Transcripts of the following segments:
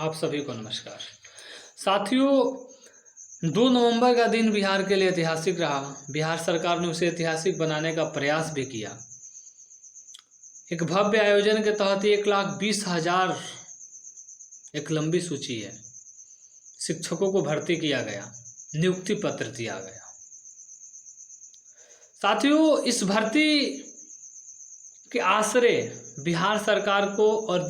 आप सभी को नमस्कार। साथियों, 2 नवंबर का दिन बिहार के लिए ऐतिहासिक रहा। बिहार सरकार ने उसे ऐतिहासिक बनाने का प्रयास भी किया। एक भव्य आयोजन के तहत 1,20,000 एक लंबी सूची है, शिक्षकों को भर्ती किया गया, नियुक्ति पत्र दिया गया। साथियों, इस भर्ती के आसरे बिहार सरकार को और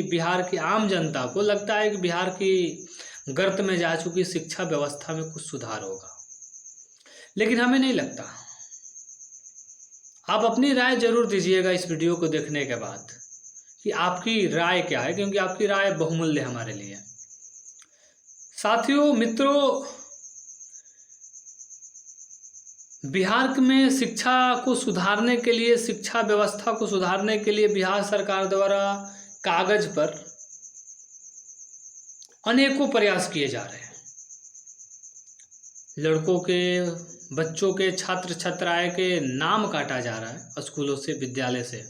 बिहार की आम जनता को लगता है कि बिहार की गर्त में जा चुकी शिक्षा व्यवस्था में कुछ सुधार होगा, लेकिन हमें नहीं लगता। आप अपनी राय जरूर दीजिएगा इस वीडियो को देखने के बाद कि आपकी राय क्या है, क्योंकि आपकी राय बहुमूल्य हमारे लिए। साथियों, मित्रों, बिहार में शिक्षा को सुधारने के लिए, शिक्षा व्यवस्था को सुधारने के लिए बिहार सरकार द्वारा कागज पर अनेकों प्रयास किए जा रहे हैं। लड़कों के, बच्चों के, छात्र छात्राएं के नाम काटा जा रहा है स्कूलों से, विद्यालय से।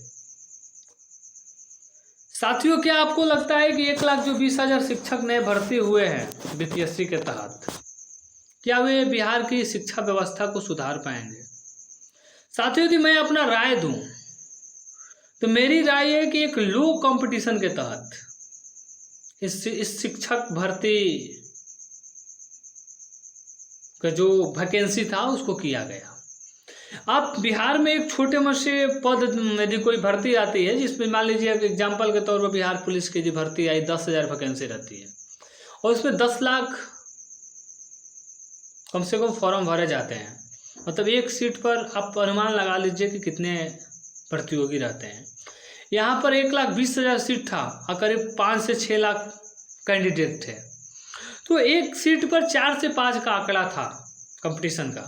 साथियों, क्या आपको लगता है कि 1,20,000 शिक्षक नए भर्ती हुए हैं बीपीएससी के तहत, क्या वे बिहार की शिक्षा व्यवस्था को सुधार पाएंगे? साथियों, यदि मैं अपना राय दूं तो मेरी राय है कि एक लो कंपटीशन के तहत इस शिक्षक भर्ती का जो वैकेंसी था उसको किया गया। आप बिहार में एक छोटे मोटे पद, यदि कोई भर्ती आती है, जिसमें मान लीजिए एग्जाम्पल के तौर पर बिहार पुलिस की जो भर्ती आई, 10,000 वैकेंसी रहती है और उसमें 10 लाख कम से कम फॉर्म भरे जाते हैं। मतलब एक सीट पर आप अनुमान लगा लीजिए कि कितने प्रतियोगी रहते हैं। यहाँ पर 1,20,000 सीट था और करीब 5 से 6 लाख कैंडिडेट थे, तो एक सीट पर 4 से 5 का आंकड़ा था कंपटीशन का।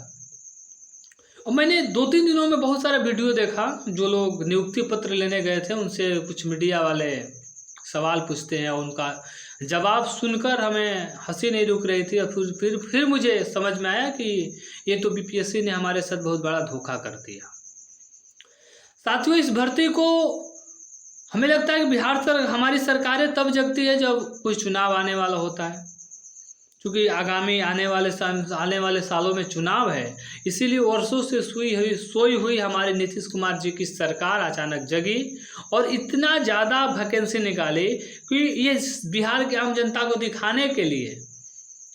और मैंने 2-3 दिनों में बहुत सारा वीडियो देखा, जो लोग नियुक्ति पत्र लेने गए थे उनसे कुछ मीडिया वाले सवाल पूछते हैं और उनका जवाब सुनकर हमें हंसी नहीं रुक रही थी। और फिर मुझे समझ में आया कि ये तो बीपीएससी ने हमारे साथ बहुत बड़ा धोखा कर दिया। साथियों, इस भर्ती को हमें लगता है कि हमारी सरकारें तब जगती है जब कोई चुनाव आने वाला होता है, क्योंकि आगामी आने वाले सालों में चुनाव है। इसीलिए वर्षों से सोई हुई हमारे नीतीश कुमार जी की सरकार अचानक जगी और इतना ज़्यादा वैकेंसी निकाली कि ये बिहार की आम जनता को दिखाने के लिए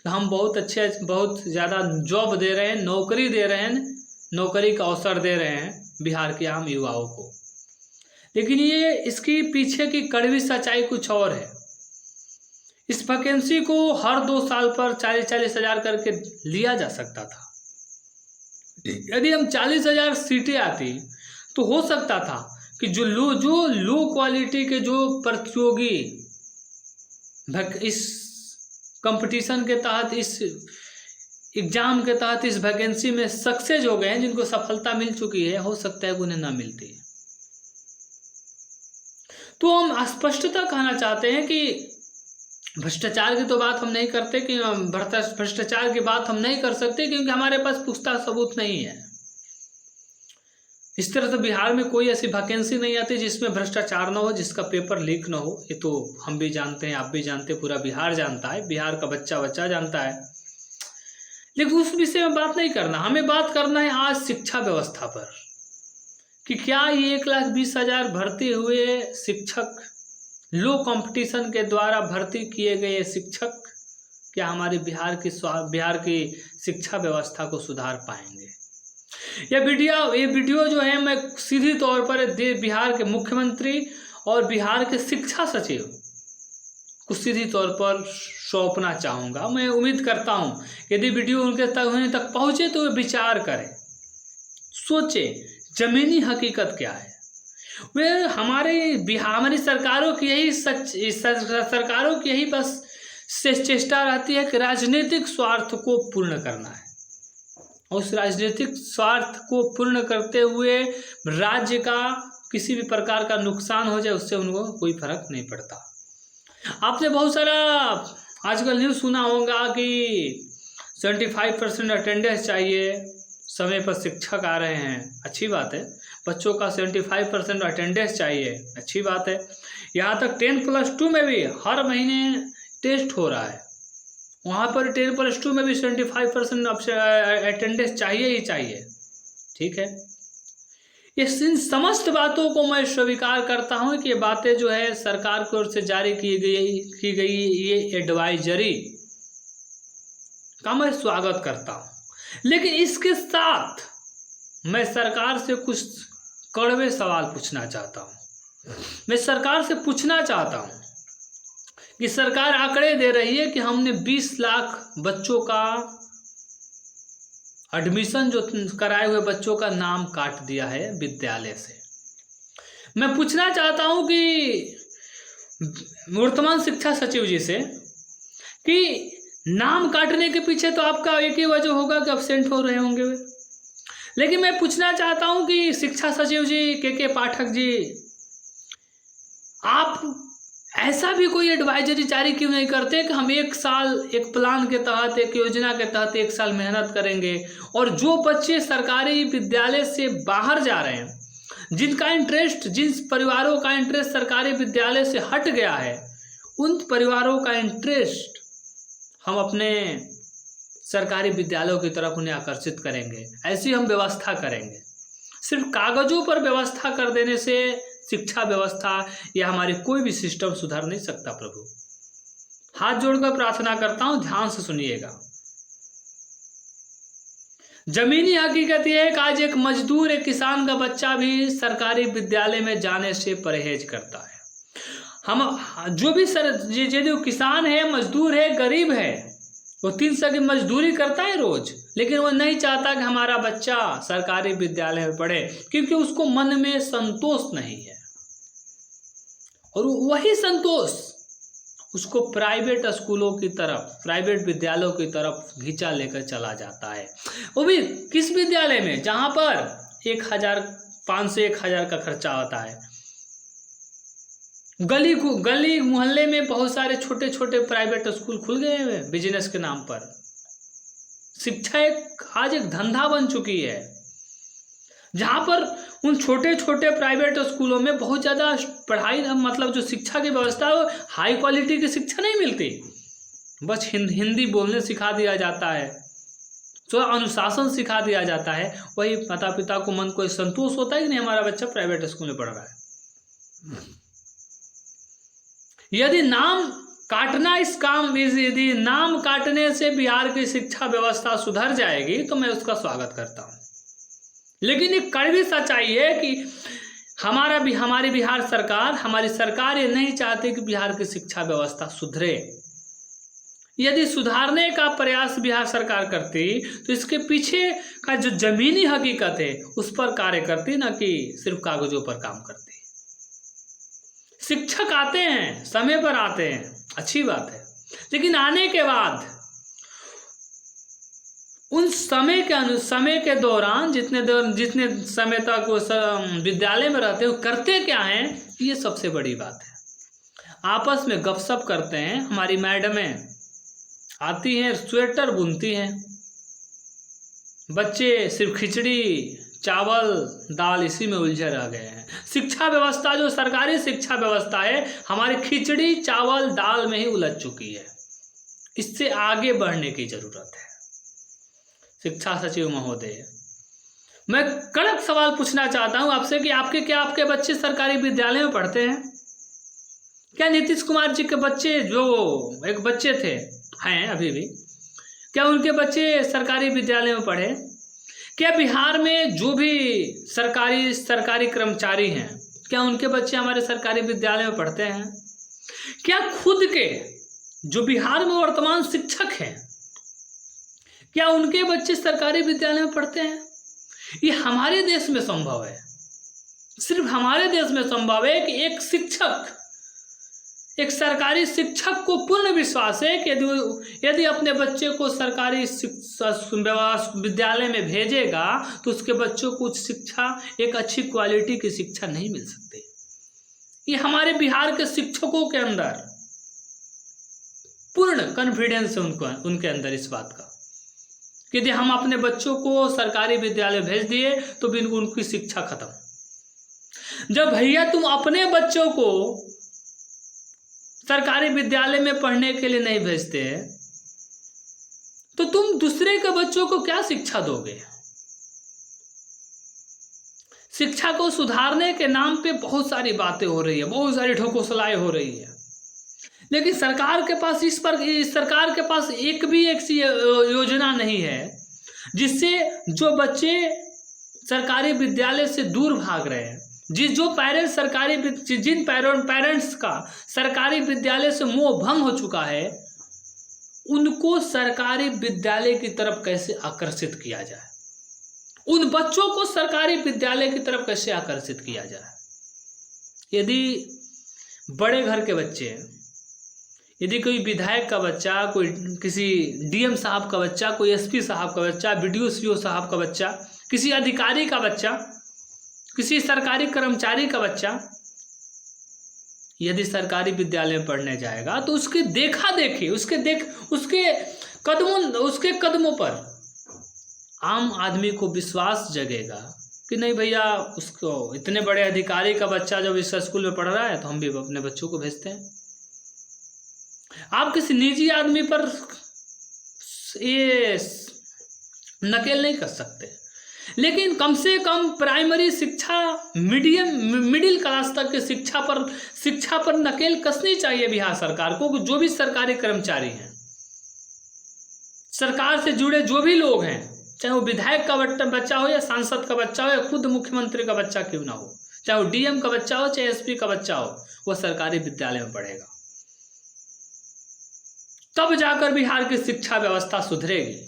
हम बहुत ज़्यादा जॉब दे रहे हैं, नौकरी दे रहे हैं, नौकरी का अवसर दे रहे हैं बिहार के आम युवाओं को। लेकिन ये इसकी पीछे की कड़वी सच्चाई कुछ और है। इस वैकेंसी को हर 2 साल पर 40-40 हज़ार करके लिया जा सकता था। यदि हम 40,000 सीटें आती तो हो सकता था कि जो लो क्वालिटी के जो प्रतियोगी इस कंपटीशन के तहत, इस एग्जाम के तहत, इस वैकेंसी में सक्सेस हो गए हैं, जिनको सफलता मिल चुकी है, हो सकता है कि उन्हें ना मिलती। तो हम स्पष्टता कहना चाहते हैं कि भ्रष्टाचार की तो बात हम नहीं करते, कि भ्रष्टाचार की बात हम नहीं कर सकते, क्योंकि हमारे पास पुख्ता सबूत नहीं है। इस तरह तो बिहार में कोई ऐसी वैकेंसी नहीं आती जिसमें भ्रष्टाचार ना हो, जिसका पेपर लीक ना हो। ये तो हम भी जानते हैं, आप भी जानते हैं, पूरा बिहार जानता है, बिहार का बच्चा जानता है। लेकिन उस विषय में बात नहीं करना, हमें बात करना है आज शिक्षा व्यवस्था पर कि क्या ये 1,20,000 भर्ती हुए शिक्षक, लो कंपटीशन के द्वारा भर्ती किए गए शिक्षक, क्या हमारे बिहार की शिक्षा व्यवस्था को सुधार पाएंगे? ये वीडियो जो है, मैं सीधी तौर पर बिहार के मुख्यमंत्री और बिहार के शिक्षा सचिव को सीधी तौर पर सौंपना चाहूँगा। मैं उम्मीद करता हूँ यदि वीडियो उनके तक पहुँचे तो वे विचार करें, सोचे जमीनी हकीकत क्या है। वे हमारी सरकारों की यही बस चेष्टा रहती है कि राजनीतिक स्वार्थ को पूर्ण करना है, और उस राजनीतिक स्वार्थ को पूर्ण करते हुए राज्य का किसी भी प्रकार का नुकसान हो जाए, उससे उनको कोई फर्क नहीं पड़ता। आपने बहुत सारा आजकल न्यूज़ सुना होगा कि 75% अटेंडेंस चाहिए, समय पर शिक्षक आ रहे हैं, अच्छी बात है। बच्चों का 75% अटेंडेंस चाहिए, अच्छी बात है। यहाँ तक 10+2 में भी हर महीने टेस्ट हो रहा है, वहाँ पर 10+2 में भी 75% अटेंडेंस चाहिए ही चाहिए। ठीक है, इन समस्त बातों को मैं स्वीकार करता हूँ कि ये बातें जो है सरकार की ओर से जारी की गई ये एडवाइजरी का मैं स्वागत करता हूँ, लेकिन इसके साथ मैं सरकार से कुछ कड़वे सवाल पूछना चाहता हूँ। मैं सरकार से पूछना चाहता हूँ कि सरकार आंकड़े दे रही है कि हमने 20 लाख बच्चों का एडमिशन जो कराए हुए बच्चों का नाम काट दिया है विद्यालय से। मैं पूछना चाहता हूं कि वर्तमान शिक्षा सचिव जी से कि नाम काटने के पीछे तो आपका एक ही वजह होगा कि एब्सेंट हो रहे होंगे वे, लेकिन मैं पूछना चाहता हूं कि शिक्षा सचिव जी के पाठक जी, आप ऐसा भी कोई एडवाइजरी जारी क्यों नहीं करते कि हम एक साल एक प्लान के तहत, एक योजना के तहत एक साल मेहनत करेंगे और जो बच्चे सरकारी विद्यालय से बाहर जा रहे हैं, जिनका इंटरेस्ट, जिन परिवारों का इंटरेस्ट सरकारी विद्यालय से हट गया है, उन परिवारों का इंटरेस्ट हम अपने सरकारी विद्यालयों की तरफ उन्हें आकर्षित करेंगे, ऐसी हम व्यवस्था करेंगे। सिर्फ कागजों पर व्यवस्था कर देने से शिक्षा व्यवस्था या हमारी कोई भी सिस्टम सुधर नहीं सकता। प्रभु, हाथ जोड़कर प्रार्थना करता हूं, ध्यान से सुनिएगा। जमीनी हकीकत यह है कि आज एक मजदूर, एक किसान का बच्चा भी सरकारी विद्यालय में जाने से परहेज करता है। हम जो भी जो किसान है, मजदूर है, गरीब है, वो 300 की मजदूरी करता है रोज, लेकिन वो नहीं चाहता कि हमारा बच्चा सरकारी विद्यालय में पढ़े, क्योंकि उसको मन में संतोष नहीं है और वही संतोष उसको प्राइवेट स्कूलों की तरफ, प्राइवेट विद्यालयों की तरफ घिंचा लेकर चला जाता है। वो भी किस विद्यालय में, जहां पर 1,500-1,000 का खर्चा होता है। गली मोहल्ले में बहुत सारे छोटे छोटे प्राइवेट स्कूल खुल गए हैं बिजनेस के नाम पर। शिक्षा आज एक धंधा बन चुकी है, जहां पर उन छोटे छोटे प्राइवेट स्कूलों में बहुत ज़्यादा पढ़ाई, मतलब जो शिक्षा की व्यवस्था है, हाई क्वालिटी की शिक्षा नहीं मिलती। बस हिंदी बोलने सिखा दिया जाता है, थोड़ा अनुशासन सिखा दिया जाता है। वही माता पिता को मन को संतोष होता है कि नहीं, हमारा बच्चा प्राइवेट स्कूल में पढ़ रहा है। यदि नाम काटने से बिहार की शिक्षा व्यवस्था सुधर जाएगी तो मैं उसका स्वागत करता हूं, लेकिन एक कड़वी सच्चाई है कि हमारी बिहार सरकार, हमारी सरकार ये नहीं चाहती कि बिहार की शिक्षा व्यवस्था सुधरे। यदि सुधारने का प्रयास बिहार सरकार करती तो इसके पीछे का जो जमीनी हकीकत है उस पर कार्य करती, न कि सिर्फ कागजों पर काम करती। शिक्षक आते हैं, समय पर आते हैं, अच्छी बात है, लेकिन आने के बाद उन समय के दौरान जितने समय तक वो विद्यालय में रहते हैं, वो करते क्या हैं, ये सबसे बड़ी बात है। आपस में गपशप करते हैं। हमारी मैडमें आती हैं, स्वेटर बुनती हैं, बच्चे सिर्फ खिचड़ी चावल दाल इसी में उलझे रह गए हैं। शिक्षा व्यवस्था, जो सरकारी शिक्षा व्यवस्था है, हमारी खिचड़ी चावल दाल में ही उलझ चुकी है। इससे आगे बढ़ने की जरूरत है। शिक्षा सचिव महोदय, मैं कड़क सवाल पूछना चाहता हूं आपसे कि आपके बच्चे सरकारी विद्यालय में पढ़ते हैं क्या? नीतीश कुमार जी के बच्चे, जो एक बच्चे थे, हैं अभी भी, क्या उनके बच्चे सरकारी विद्यालय में पढ़े? क्या बिहार में जो भी सरकारी कर्मचारी हैं, क्या उनके बच्चे हमारे सरकारी विद्यालय में पढ़ते हैं? क्या खुद के जो बिहार में वर्तमान शिक्षक हैं, क्या उनके बच्चे सरकारी विद्यालय में पढ़ते हैं? ये हमारे देश में संभव है, सिर्फ हमारे देश में संभव है कि एक सरकारी शिक्षक को पूर्ण विश्वास है कि यदि अपने बच्चे को सरकारी विद्यालय में भेजेगा तो उसके बच्चों को शिक्षा, एक अच्छी क्वालिटी की शिक्षा नहीं मिल सकती। ये हमारे बिहार के शिक्षकों के अंदर पूर्ण कॉन्फिडेंस है, उनके अंदर इस बात का कि यदि हम अपने बच्चों को सरकारी विद्यालय भेज दिए तो भी उनकी शिक्षा खत्म। जब भैया तुम अपने बच्चों को सरकारी विद्यालय में पढ़ने के लिए नहीं भेजते हैं, तो तुम दूसरे के बच्चों को क्या शिक्षा दोगे? शिक्षा को सुधारने के नाम पे बहुत सारी बातें हो रही है, बहुत सारी ढकोसलाएं हो रही है, लेकिन सरकार के पास सरकार के पास एक योजना नहीं है जिससे जो बच्चे सरकारी विद्यालय से दूर भाग रहे हैं, जिन पेरेंट्स का सरकारी विद्यालय से मोह भंग हो चुका है, उनको सरकारी विद्यालय की तरफ कैसे आकर्षित किया जाए, उन बच्चों को सरकारी विद्यालय की तरफ कैसे आकर्षित किया जाए। यदि बड़े घर के बच्चे, यदि कोई विधायक का बच्चा, कोई किसी डीएम साहब का बच्चा, कोई एसपी साहब का बच्चा, बीडीओ सीओ साहब का बच्चा, किसी अधिकारी का बच्चा, किसी सरकारी कर्मचारी का बच्चा यदि सरकारी विद्यालय में पढ़ने जाएगा तो उसकी देखा देखी, उसके कदमों पर आम आदमी को विश्वास जगेगा कि नहीं भैया, उसको इतने बड़े अधिकारी का बच्चा जब इस स्कूल में पढ़ रहा है तो हम भी अपने बच्चों को भेजते हैं। आप किसी निजी आदमी पर ये नकेल नहीं कर सकते, लेकिन कम से कम प्राइमरी शिक्षा, मिडिल क्लास तक के शिक्षा पर नकेल कसनी चाहिए बिहार सरकार को। जो भी सरकारी कर्मचारी हैं, सरकार से जुड़े जो भी लोग हैं, चाहे वो विधायक का बच्चा हो या सांसद का बच्चा हो या खुद मुख्यमंत्री का बच्चा क्यों ना हो, चाहे वो डीएम का बच्चा हो चाहे एसपी का बच्चा हो, वो सरकारी विद्यालय में पढ़ेगा, तब जाकर बिहार की शिक्षा व्यवस्था सुधरेगी।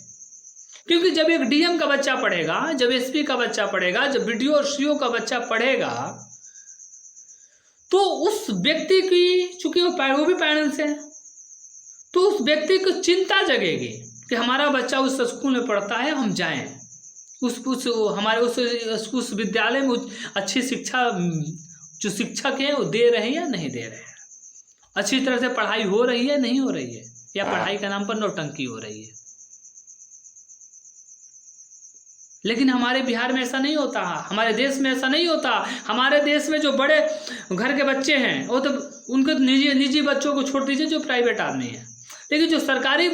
क्योंकि जब एक डीएम का बच्चा पढ़ेगा, जब एसपी का बच्चा पढ़ेगा, जब बीडीओ और सीओ का बच्चा पढ़ेगा, तो उस व्यक्ति की, चूंकि वो भी पेरेंट्स है, तो उस व्यक्ति को चिंता जगेगी कि हमारा बच्चा उस स्कूल में पढ़ता है, हम जाएं उस विद्यालय में अच्छी शिक्षा, जो शिक्षक है वो दे रहे हैं या नहीं दे रहे हैं, अच्छी तरह से पढ़ाई हो रही है नहीं हो रही है, या पढ़ाई के नाम पर नौटंकी हो रही है। लेकिन हमारे बिहार में ऐसा नहीं होता, हमारे देश में ऐसा नहीं होता। हमारे देश में जो बड़े घर के बच्चे हैं वो तो उनके निजी बच्चों को छोड़ दीजिए जो प्राइवेट आदमी है, लेकिन जो सरकारी,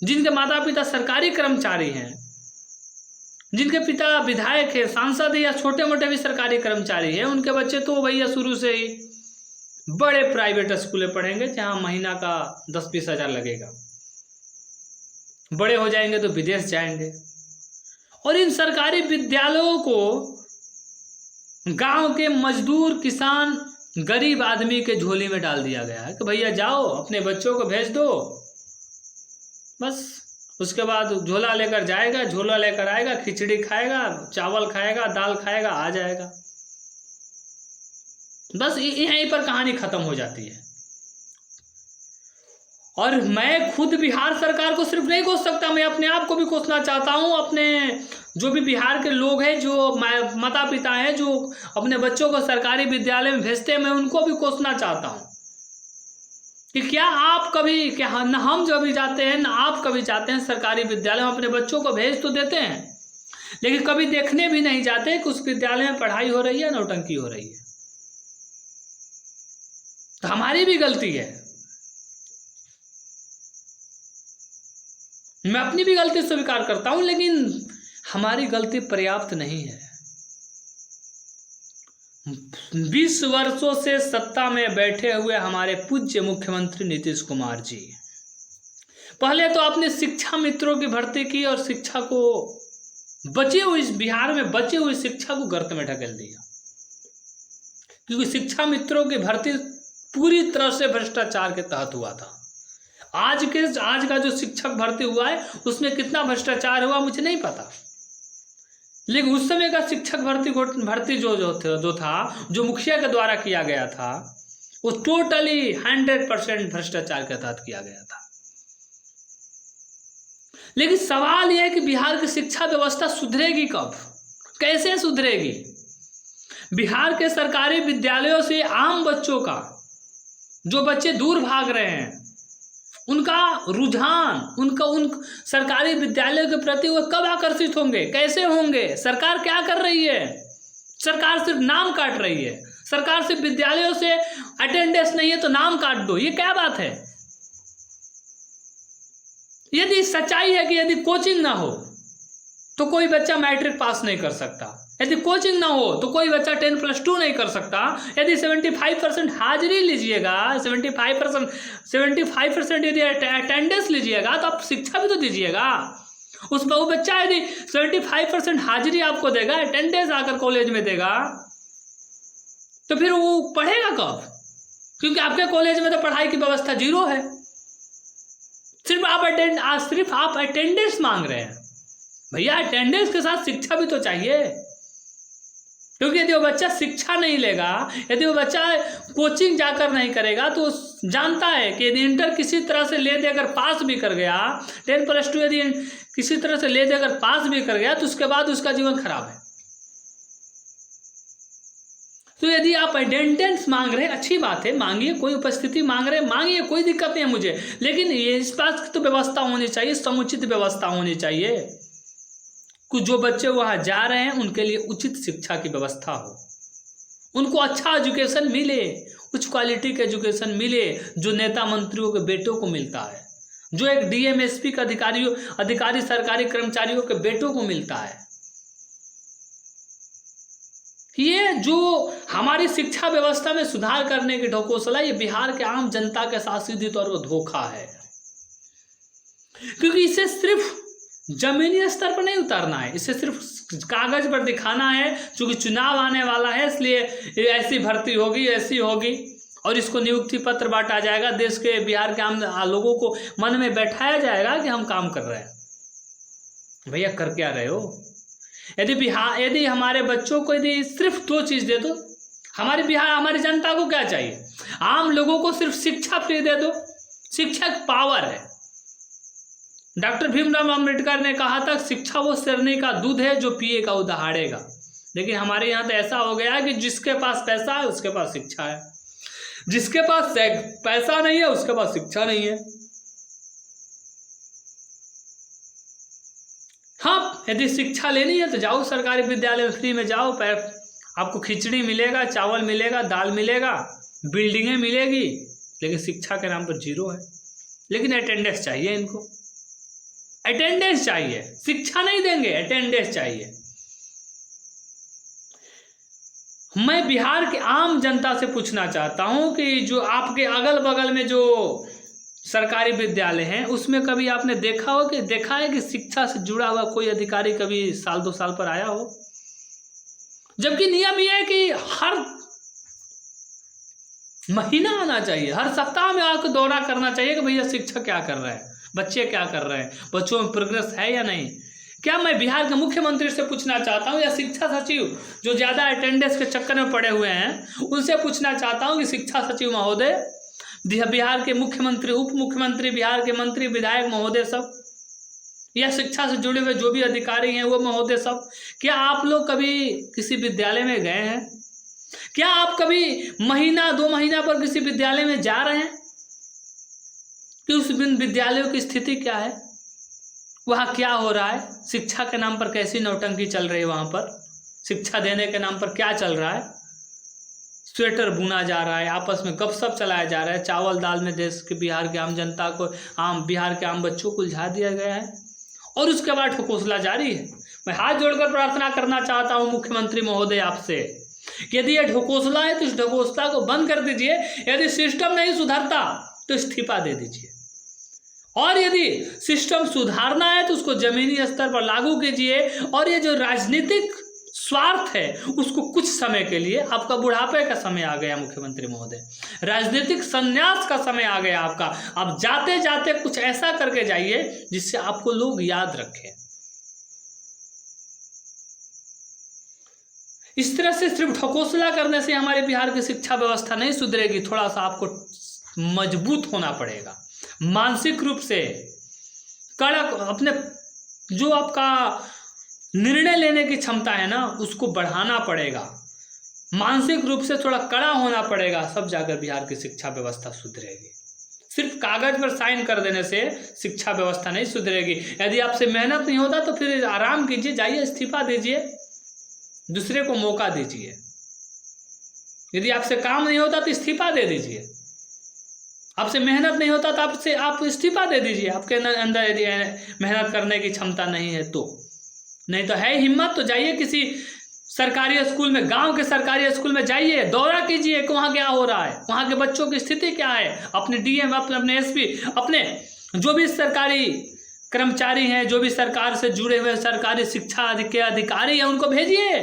जिनके माता पिता सरकारी कर्मचारी हैं, जिनके पिता विधायक है, सांसद है या छोटे मोटे भी सरकारी कर्मचारी हैं, उनके बच्चे तो भैया शुरू से ही बड़े प्राइवेट स्कूल में पढ़ेंगे जहाँ महीना का 10-20 हज़ार लगेगा। बड़े हो जाएंगे तो विदेश जाएंगे। और इन सरकारी विद्यालयों को गांव के मजदूर, किसान, गरीब आदमी के झोली में डाल दिया गया है कि भैया जाओ अपने बच्चों को भेज दो, बस उसके बाद झोला लेकर जाएगा, झोला लेकर आएगा, खिचड़ी खाएगा, चावल खाएगा, दाल खाएगा, आ जाएगा। बस यहीं पर कहानी खत्म हो जाती है। और मैं खुद बिहार सरकार को सिर्फ नहीं कोस सकता, मैं अपने आप को भी कोसना चाहता हूँ। अपने जो भी बिहार के लोग हैं, जो माता पिता हैं, जो अपने बच्चों को सरकारी विद्यालय में भेजते हैं, मैं उनको भी कोसना चाहता हूँ कि क्या आप कभी, क्या न हम जब भी जाते हैं, न आप कभी जाते हैं सरकारी विद्यालय में, अपने बच्चों को भेज तो देते हैं, लेकिन कभी देखने भी नहीं जाते कि उस विद्यालय में पढ़ाई हो रही है, नौटंकी हो रही है। तो हमारी भी गलती है, मैं अपनी भी गलती स्वीकार करता हूं, लेकिन हमारी गलती पर्याप्त नहीं है। 20 वर्षों से सत्ता में बैठे हुए हमारे पूज्य मुख्यमंत्री नीतीश कुमार जी, पहले तो आपने शिक्षा मित्रों की भर्ती की और शिक्षा को बिहार में बचे हुई शिक्षा को गर्त में ढकेल दिया, क्योंकि शिक्षा मित्रों की भर्ती पूरी तरह से भ्रष्टाचार के तहत हुआ था। आज का जो शिक्षक भर्ती हुआ है उसमें कितना भ्रष्टाचार हुआ मुझे नहीं पता, लेकिन उस समय का शिक्षक भर्ती जो था, जो मुखिया के द्वारा किया गया था, वो टोटली 100% भ्रष्टाचार के तहत किया गया था। लेकिन सवाल यह है कि बिहार की शिक्षा व्यवस्था सुधरेगी कब, कैसे सुधरेगी? बिहार के सरकारी विद्यालयों से आम बच्चों का, जो बच्चे दूर भाग रहे हैं, उनका रुझान, उन सरकारी विद्यालयों के प्रति वो कब आकर्षित होंगे, कैसे होंगे? सरकार क्या कर रही है? सरकार सिर्फ नाम काट रही है, सरकार से विद्यालयों से अटेंडेंस नहीं है तो नाम काट दो, ये क्या बात है? यदि सच्चाई है कि यदि कोचिंग ना हो तो कोई बच्चा मैट्रिक पास नहीं कर सकता, यदि कोचिंग ना हो तो कोई बच्चा 10+2 नहीं कर सकता, यदि 75% हाजिरी लीजिएगा, 75% यदि अटेंडेंस लीजिएगा तो आप शिक्षा भी तो दीजिएगा। वो बच्चा यदि 75% हाजिरी आपको देगा, अटेंडेंस आकर कॉलेज में देगा, तो फिर वो पढ़ेगा कब? क्योंकि आपके कॉलेज में तो पढ़ाई की व्यवस्था जीरो है। सिर्फ आप अटेंडेंस मांग रहे हैं। भैया अटेंडेंस के साथ शिक्षा भी तो चाहिए, क्योंकि यदि वो बच्चा शिक्षा नहीं लेगा, यदि वो बच्चा कोचिंग जाकर नहीं करेगा तो जानता है कि यदि इंटर किसी तरह से ले देकर पास भी कर गया, 10+2 यदि किसी तरह से ले देकर पास भी कर गया तो उसके बाद उसका जीवन खराब है। तो यदि आप अटेंडेंस मांग रहे हैं, अच्छी बात है, मांगिए, कोई उपस्थिति मांग रहे हैं मांगिए, कोई दिक्कत नहीं है मुझे, लेकिन ये इस बात की तो व्यवस्था होनी चाहिए, समुचित व्यवस्था होनी चाहिए। कुछ जो बच्चे वहाँ जा रहे हैं उनके लिए उचित शिक्षा की व्यवस्था हो, उनको अच्छा एजुकेशन मिले, उच्च क्वालिटी का एजुकेशन मिले, जो नेता मंत्रियों के बेटों को मिलता है, जो एक डीएम एसपी का अधिकारी सरकारी कर्मचारियों के बेटों को मिलता है। ये जो हमारी शिक्षा व्यवस्था में सुधार करने की ढकोसला, ये बिहार के आम जनता के साथ सीधी तौर पर धोखा है, क्योंकि इसे सिर्फ जमीनी स्तर पर नहीं उतारना है, इसे सिर्फ कागज पर दिखाना है, क्योंकि चुनाव आने वाला है इसलिए ऐसी भर्ती होगी, ऐसी होगी, और इसको नियुक्ति पत्र बांटा जाएगा, देश के बिहार के आम लोगों को मन में बैठाया जाएगा कि हम काम कर रहे हैं। भैया कर क्या रहे हो? यदि हमारे बच्चों को यदि सिर्फ 2 चीज दे दो, हमारी जनता को क्या चाहिए? आम लोगों को सिर्फ शिक्षा फ्री दे दो। शिक्षा पावर है। डॉक्टर भीमराव अंबेडकर ने कहा था शिक्षा वो शेरनी का दूध है जो पिएगा वो दहाड़ेगा। लेकिन हमारे यहाँ तो ऐसा हो गया है कि जिसके पास पैसा है उसके पास शिक्षा है, जिसके पास पैसा नहीं है उसके पास शिक्षा नहीं है। हाँ, यदि शिक्षा लेनी है तो जाओ सरकारी विद्यालय में, फ्री में जाओ, आपको खिचड़ी मिलेगा, चावल मिलेगा, दाल मिलेगा, बिल्डिंगें मिलेगी, लेकिन शिक्षा के नाम पर जीरो है। लेकिन अटेंडेंस चाहिए, इनको अटेंडेंस चाहिए, शिक्षा नहीं देंगे, अटेंडेंस चाहिए। मैं बिहार के आम जनता से पूछना चाहता हूं कि जो आपके अगल बगल में जो सरकारी विद्यालय हैं उसमें कभी आपने देखा है कि शिक्षा से जुड़ा हुआ कोई अधिकारी कभी 1-2 साल पर आया हो? जबकि नियम यह है कि हर महीना आना चाहिए, हर सप्ताह में आपको दौरा करना चाहिए कि भैया शिक्षा क्या कर रहे हैं, बच्चे क्या कर रहे हैं, बच्चों में प्रोग्रेस है या नहीं। क्या मैं बिहार के मुख्यमंत्री से पूछना चाहता हूं, या शिक्षा सचिव जो ज़्यादा अटेंडेंस के चक्कर में पड़े हुए हैं उनसे पूछना चाहता हूं कि शिक्षा सचिव महोदय, बिहार के मुख्यमंत्री, उप मुख्यमंत्री, बिहार के मंत्री, विधायक महोदय सब, या शिक्षा से जुड़े हुए जो भी अधिकारी हैं वो महोदय सब, क्या आप लोग कभी किसी विद्यालय में गए हैं? क्या आप कभी महीना 2 महीना पर किसी विद्यालय में जा रहे हैं कि उस विद्यालयों की स्थिति क्या है, वहाँ क्या हो रहा है, शिक्षा के नाम पर कैसी नौटंकी चल रही है, वहाँ पर शिक्षा देने के नाम पर क्या चल रहा है? स्वेटर बुना जा रहा है, आपस में गपशप चलाया जा रहा है, चावल दाल में देश के बिहार के आम जनता को, बिहार के आम बच्चों को उलझा दिया गया है, और उसके बाद ढकोसला जारी है। मैं हाथ जोड़कर प्रार्थना करना चाहता हूं मुख्यमंत्री महोदय आपसे, यदि यह ढकोसला है तो इस ढकोसला को बंद कर दीजिए। यदि सिस्टम नहीं सुधरता तो इस्तीफा दे दीजिए, और यदि सिस्टम सुधारना है तो उसको जमीनी स्तर पर लागू कीजिए। और ये जो राजनीतिक स्वार्थ है उसको कुछ समय के लिए, आपका बुढ़ापे का समय आ गया मुख्यमंत्री महोदय, राजनीतिक संन्यास का समय आ गया आपका। आप जाते जाते कुछ ऐसा करके जाइए जिससे आपको लोग याद रखें। इस तरह से सिर्फ ढकोसला करने से हमारे बिहार की शिक्षा व्यवस्था नहीं सुधरेगी। थोड़ा सा आपको मजबूत होना पड़ेगा, मानसिक रूप से कड़क, अपने जो आपका निर्णय लेने की क्षमता है ना उसको बढ़ाना पड़ेगा, मानसिक रूप से थोड़ा कड़ा होना पड़ेगा, सब जाकर बिहार की शिक्षा व्यवस्था सुधरेगी। सिर्फ कागज पर साइन कर देने से शिक्षा व्यवस्था नहीं सुधरेगी। यदि आपसे मेहनत नहीं होता तो फिर आराम कीजिए, जाइए इस्तीफा दीजिए, दूसरे को मौका दीजिए। यदि आपसे काम नहीं होता तो इस्तीफा दे दीजिए, आपसे मेहनत नहीं होता तो आप इस्तीफा दे दीजिए, आपके अंदर यदि मेहनत करने की क्षमता नहीं है तो। नहीं तो है हिम्मत तो जाइए किसी सरकारी स्कूल में, गांव के सरकारी स्कूल में जाइए, दौरा कीजिए कि वहाँ क्या हो रहा है, वहाँ के बच्चों की स्थिति क्या है। अपने डीएम, अपने एसपी, अपने जो भी सरकारी कर्मचारी हैं, जो भी सरकार से जुड़े हुए सरकारी शिक्षा के अधिकारी हैं, उनको भेजिए,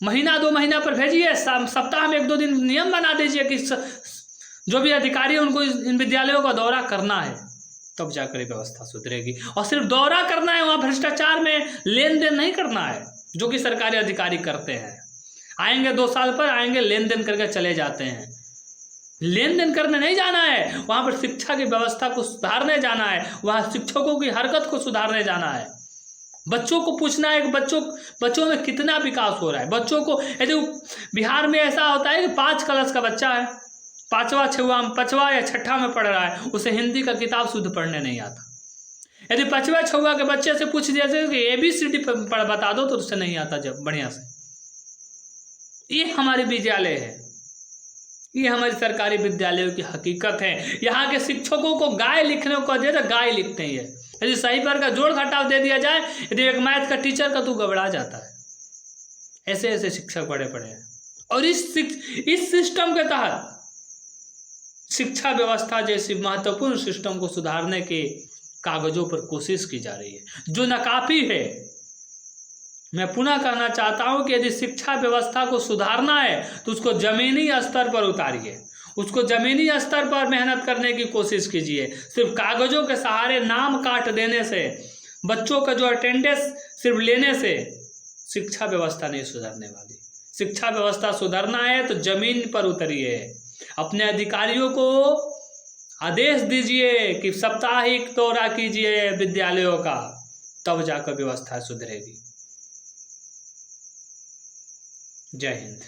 महीना 2 महीना पर भेजिए, सप्ताह में 1-2 दिन नियम बना दीजिए कि जो भी अधिकारी है उनको इन विद्यालयों का दौरा करना है, तब जाकर ये व्यवस्था सुधरेगी। और सिर्फ दौरा करना है, वहाँ भ्रष्टाचार में लेन देन नहीं करना है, जो कि सरकारी अधिकारी करते हैं। आएंगे 2 साल पर आएंगे, लेन देन करके चले जाते हैं। लेन देन करने नहीं जाना है, वहाँ पर शिक्षा की व्यवस्था को सुधारने जाना है, वहाँ शिक्षकों की हरकत को सुधारने जाना है, बच्चों को पूछना है कि बच्चों में कितना विकास हो रहा है। बच्चों को यदि बिहार में ऐसा होता है कि 5 क्लास का बच्चा है, 5वां या 6ठा में पढ़ रहा है, उसे हिंदी का किताब शुद्ध पढ़ने नहीं आता। यदि 5वां 6वां के बच्चे से पूछ दिया जाए कि ABCD बता दो तो उससे नहीं आता जब बढ़िया से। ये हमारे विद्यालय है, ये हमारी सरकारी विद्यालयों की हकीकत है। यहाँ के शिक्षकों को गाय लिखने को दे तो गाय लिखते ही है, यदि सही पर का जोड़ घटाव दे दिया जाए, यदि एक मैथ का टीचर का तो घबरा जाता है। ऐसे ऐसे शिक्षक बड़े पड़े हैं। और इस सिस्टम के तहत शिक्षा व्यवस्था जैसी महत्वपूर्ण सिस्टम को सुधारने के कागजों पर कोशिश की जा रही है, जो नाकाफी है। मैं पुनः कहना चाहता हूं कि यदि शिक्षा व्यवस्था को सुधारना है तो उसको जमीनी स्तर पर उतारिए, उसको जमीनी स्तर पर मेहनत करने की कोशिश कीजिए। सिर्फ कागजों के सहारे नाम काट देने से, बच्चों का जो अटेंडेंस सिर्फ लेने से शिक्षा व्यवस्था नहीं सुधरने वाली। शिक्षा व्यवस्था सुधरना है तो जमीन पर उतरिए, अपने अधिकारियों को आदेश दीजिए कि साप्ताहिक दौरा कीजिए विद्यालयों का, तब जाकर व्यवस्था सुधरेगी। जय हिंद।